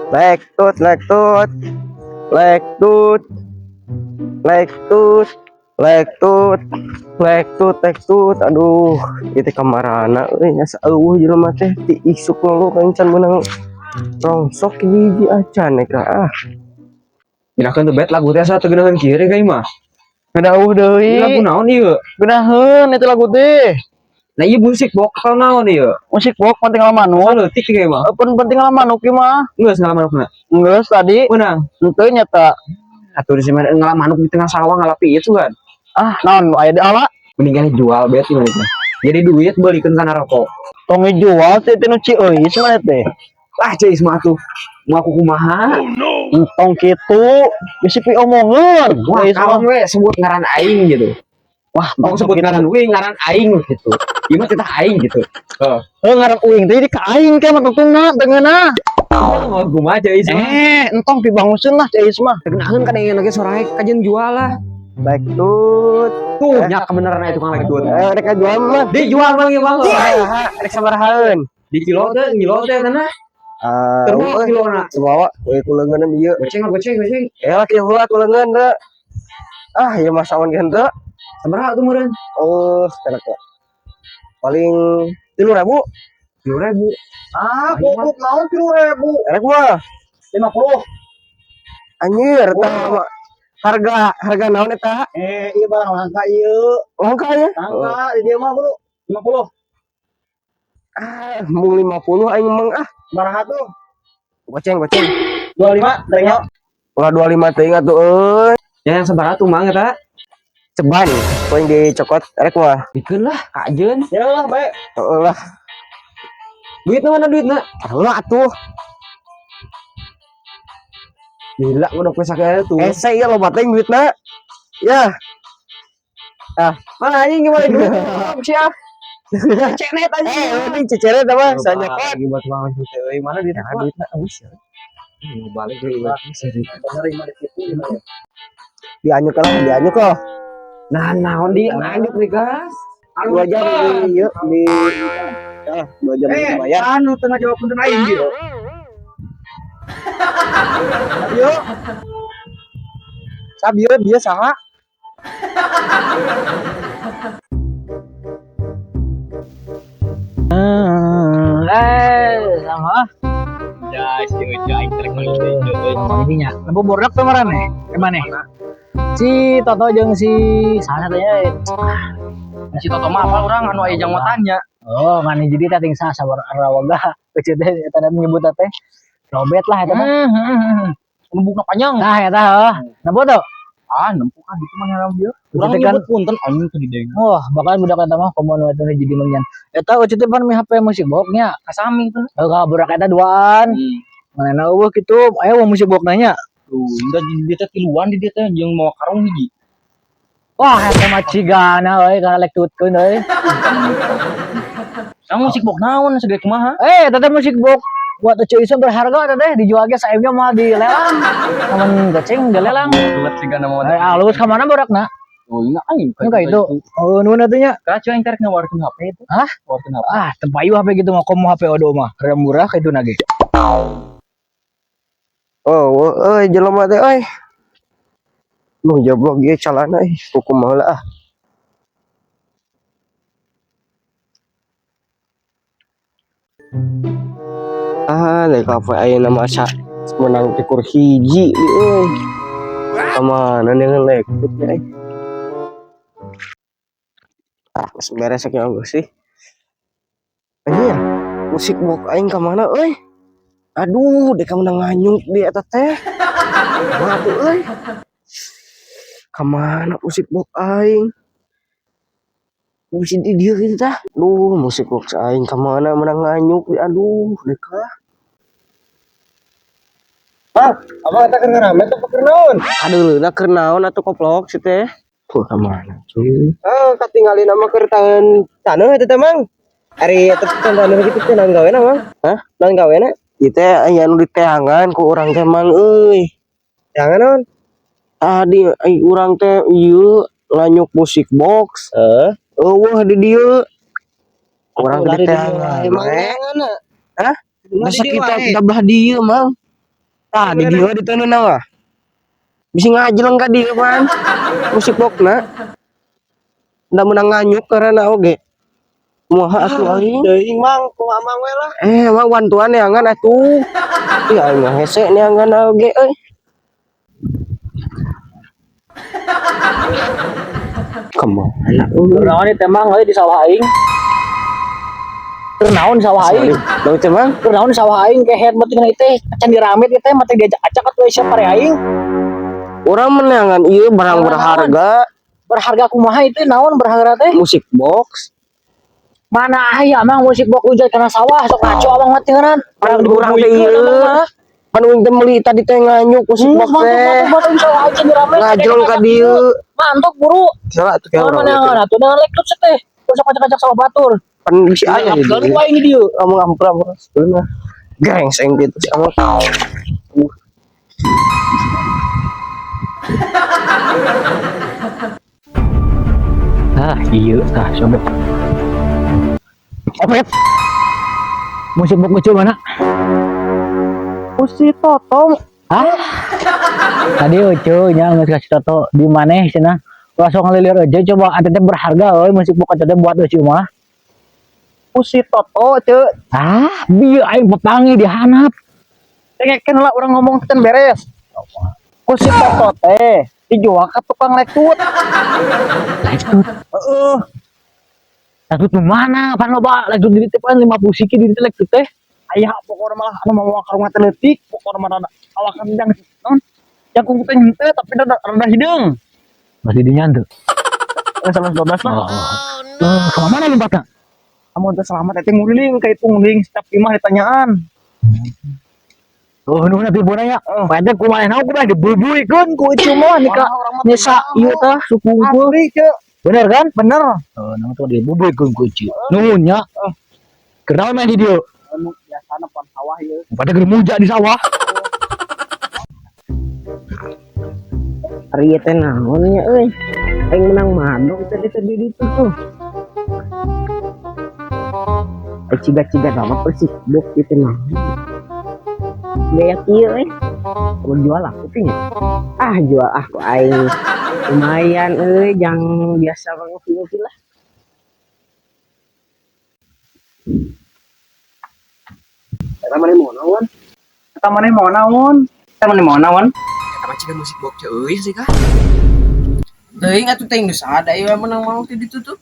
Lektut, lektut, lektut, lektut, lektut, lektut, lektut. Aduh, itu kamarana nyasa jelema teh ti isuk lu kencan menang rongsok hiji acan ah. Pindahkeun teh bet lagu teh asa teu geunaheun kiri ka imah. Ngedauh deui. Lagu naon ieu? Geunaheun itu lagu teh. Nah ieu musik box ka naon ieu? Musik box penting manuk. Leutik ge mah. Penting manuk ieu mah. Geus ngalam manukna. Geus tadi. Meunang. Henteu nyata. Atuh di mana ngalam manuk di tengah sawah ngalapi itu kan. Ah, naon aya di ala? Mendingan jual bet ieu mah. Jadi duit beulikeun kana rokok. Tong dijual teh teh nu cieuis mah teh. Ah ceis mah atuh. Mau aku kumaha? Entong kitu bisi pi omongeun. Wah, kawan we sebut ngaran aing gitu. Wah, mau sebut ngaran uing, ngaran aing gitu. Ieu mah titah aing gitu. Heeh, ngaran uing teh di ka aing teh mah tutungna dengeuna. Oh, kumaha ceis mah. Entong pibanguseun lah ceis mah. Teunaheun ka deui lagi sorae kajen jual lah. Baik tut. Tuh, nya kebenaran itu tukang lekut. Rek jual mah. Dijual bang ieu bang. Rek sabarahaeun. Di kilo teh, ngilo teh kana. Terus kilona. Bawa we kuleungeun ieu. Goceng. Lah kieu heula kuleungeun teh. Ah, ieu mah saon ge henteu. Sabaraha tuh meureun? Oh, cenah teh. Paling 3.000. 10.000. Ah, goblok naon 3.000? Rek mah 50. anjir tah harga naon eta? Ieu barang langka ieu. Langka ya? Langka di dieu mah bro. 50. Ah, mung 50 aing meng ah. Baraha tuh? Goceng. 25 tanya. Ulah 25 teuing atuh euy. Ya yang sabaraha tuh mang eta? Ceban, poin dicokot rek mah. Bikeun lah, kajeun. Ya lah bae. Heuh lah. Duitna mana duitna? Lah atuh. Gila udah kuesa kae tuh. Ese ieu loba teh duitna. Ya. Ah, Mana anjing gimana duit? Siap. cecenet aja. Ini cecenet apa? Sanya kan. Lagi buat uang itu euy, mana duitna? Duitna geus ya. Balik deui sih. Bener di kitu dianyuk lah. Nah, naon di lanjut nih, guys. 2 jam di ieu di 2 jam dibayar. Anu tengah jawab punten aing gitu. Ayo. Sabieu dia saha? Sama ya si Ujo aing trek mah ininya lembu borak teh marane kemana si Toto jeung si saha teh si Toto mah apa urang anu aya jang mau tanya oh ngan jadi teh ting saha sabar arawaga kecil teh eta nyebut teh robet lah eta mah lembukna panjang nah eta heuh nempo tuh nempo kan itu mah ngaran dia urang nyebut punten anjing teh dideng wah bakal budak eta mah komo eta jadi mangyan eta ucit pan mi HP musik boxnya kasami tuh ka budak eta duaan manehna eueuh kitu aya musik box nanya tuh indah di dia teh tiluan di dia teh jeung mau karung hiji wah eta mah cigana euy kana lek tutkeun euy musik box naon segede kumaha eta teh musik box buat ceuisan berharga teh dijual ge saemnya mah di lelang namun goceng di lelang buat cigana mah alus ka mana borakna oh iya aing kayak itu oh nuhun atunya kacu aing karek ngawarkeun HP itu hah ngawarkeun HP teu payu HP gitu mah komo HP odo mah rada murah kitu na ge Oh, euy jelema teh euy. Nu joblok ge calana kumaha lah ah. Dari kafe ayeuna masa menang tikur hiji euy. Kamana dengan lektut nya geus beres saking geus sih. Anjir, musik box aing ka mana euy? Aduh, dek menang nganyuk di eta teh. Kumaha tuh euy? Ka mana musik box aing? Musik di dieu kitu tah. Duh, musik box aing ka mana menang nganyuk di aduh, dekah. Abang eta keur ngarame teh keur naon? Aduh, keur naon atuh koplok si teh? Puh, ka mana cuy? Katinggalin mah keur taneuh eta teh mang. Ari eta taneuh kitu teh naon gawena mang? Hah? Naon gawena? Ieu teh aya anu diteangan ku urang teh mang euy. Teangan naon? Tadi ai urang teh ieu lanyuk musik box. Eueuh di dieu. Urang teh diteangan. Emang teanganna? Hah? Masa kita belah dieu mang. Ah, di dia di tanah nawa. Bisa ngajel ka dia kan. Musik boxna. Nda menang nganyuk karena oge. Moha atuh aing. Teuing mang kumaha mang we lah. Mang bantuan neangan atuh. Ih aing mah hese neangan oge euy. Kemana? Naon ieu teh mang euy di sawah aing. Keur naon di sawah aing? Mau cemang? Keur naon di sawah aing ke head beuting teh can diramet ieu teh mah teh diajak-ajak atuh siapa pare aing. Urang menangan ieu barang berharga. Berharga kumaha itu naon berharga teh? Musik box. Mana aya mang musik box hujat kana sawah sok ngaco abang mah teh ngaran. Barang urang teh ieu. Kan uing teh meuli tadi teh nganyuk musik box teh. Mantap bisa aja diramet. Ngajol ka dieu. Mantap buru. Salah atuh ke urang. Mana atuh dengan lektut teh. Usah kacak-kacak sawah batur. Kan bisa aya di Kalau dieu. wae ini dia. Ngomong ampra sebenarnya. Grengseng gitu sih amat. Iya, coba. Opet. Musik box kecil mana? Musik Toto. Hah? Tadi ucu nya geus kasih toto di maneh cenah. Langsung ngalilir aja coba atuh teh berharga euy musik box atuh teh buat ucu mah. Musik Toto teu. Ah, bieu aing pepangi dihanap. Tengekeun lah urang ngomong teh beres. Musik Toto teh dijual ka tukang lektut. Lektut. Heeh. Lektut nu mana? Pan loba lektut di teh pan 50 siki di teh lektut teh. Aya pokokna malah anu mau karungan teh leutik, pokokna mah awakan jang non. Jangkung teh henteu tapi rada hideung. Masih dinyantu. 12 lah. Kemana lompatna? Amun teu selamat teh nguling ka itu nguling setiap imah ditanyaan. Oh, nu nabi bona ya. Pada kumaha naon kumaha dibubuikeun ku itu mah nika nyesa ieu tah suku unggul. Asli ce. Bener kan? Bener. Naon tuh dibubuikeun ku itu. Nuhun nya. Keur main di dieu? Anu biasana pan sawah ieu. Pada keur muja di sawah. Ari teh naon nya euy? Aing menang madog tadi di ditu tuh. Ciga-ciga nama persis bok gitu nah. Gaya kieu euy. Mau jual aku teh nya. Ah jual aku aing. Lumayan euy jang biasa ngopi-ngopi lah. Eta maneh mau naon? Eta maneh mau naon? Eta maneh mau naon? Eta mah ciga musik box euy sih kah? Teuing atuh teh geus ada ieu menang mau di ditu tuh.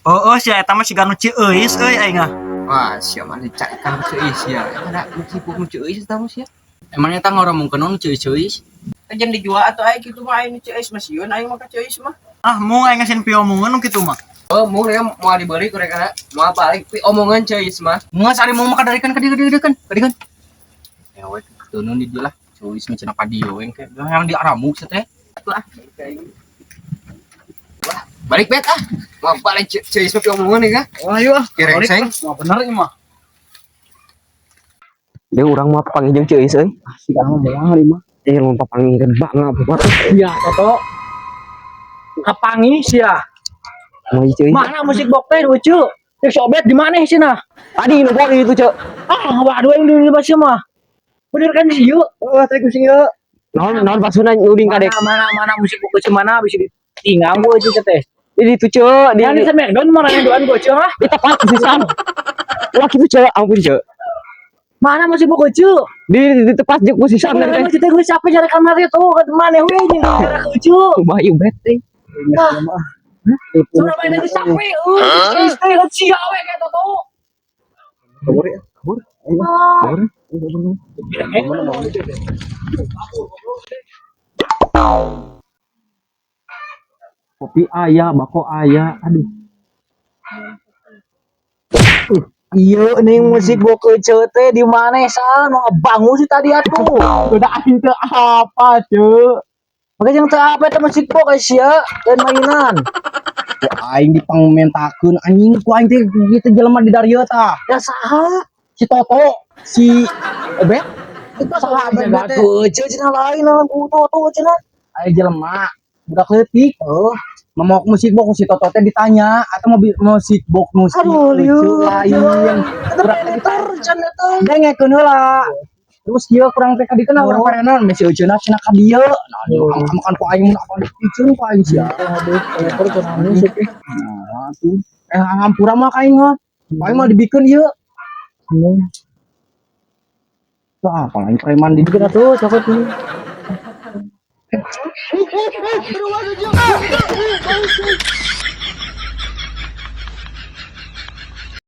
Oh, si eta mah siga nu ceueus euy aing ah. Wah, sia mana cak kan ceueus ya. Ada musik box nu ceueus eta mah sia. Emang eta ngomongkeun nu ceueus-ceueus. Jangan dijual atuh aing kitu mah aing ceueus mah sieun aing mah ceueus mah. Ah, mau aing ngasin piomongan nu kitu mah. Oh, mau ya mau dibeli kurang kana. Mau balik omongan ceueus mah. Mau sari mau maka dari kan kadieu kan. Ya we tunun di dieu lah. Ceueus mah cenah padio we ke. Yang di Aramuk teh. Lah. Wah, balik bet ah. Mau balik ceueus mah omongan nih kah? Wah, ayo ah. Kirengseng. Mah bener ieu mah. Dia urang mah panggil jeung ceueus euy. Si kamu moal mah. Teh mun panggil rebak ngapa. Iya, Toto. Kapangi sia. Mau ceueus. Mana musik box teh lucu? Cek sobet di mana sih nah? Tadi nu bori itu, Cek. Ah, waduh yang di basi mah. Bener kan sih yuk? Oh, teh ku sieun. Naon pasuna uding kadek. Mana musik box ke mana bisa ditinggal gua itu teh. Di ditu, Cek. Yang di Smackdown mana yang doan gua ceuh? Di tepat pisan. Wah, kitu, Cek. Ampun, Cek. Mana musik box ceuh? Di tepat jeung posisi Bener kan kita gue capek cari kamar itu ke mana we nya cara lucu. Bayu bet teh. Sudah main lagi capek. Istri kan sia we kayak Toto. Kabur ya, kabur. Kopi ayah, bako ayah, aduh. Iya, nih musik boke teh di mana san? Mau ngebangun sih tadi atuh. Udah aing teh apa cuy? Makanya yang teh apa itu musik boke sia dan mainan. Aing dipangmentakeun anjing ku aing teh kitu jelema di Dario tah. Ya saha? Si Toto, si Obet. Itu saha jaga kecil cenah lain lagu Toto cenah. Aing jelema budak leutik. Memok musik box si Toto teh ditanya atau mau musik box musik Aduh, liu. lain. Ada peter can datang. Dengekeun heula. Terus dia kurang teh dikenal orang parenan masih ajeuna cenah ka dieu. Nah, dia makan ku aing mun apa dipiceun ku aing sia. Aduh, kalau kurang musik teh. Nah, tuh. Hampura mah ka aing mah. Aing mah dibikeun ieu. Wah, apalagi preman dibikin atuh cokot ini.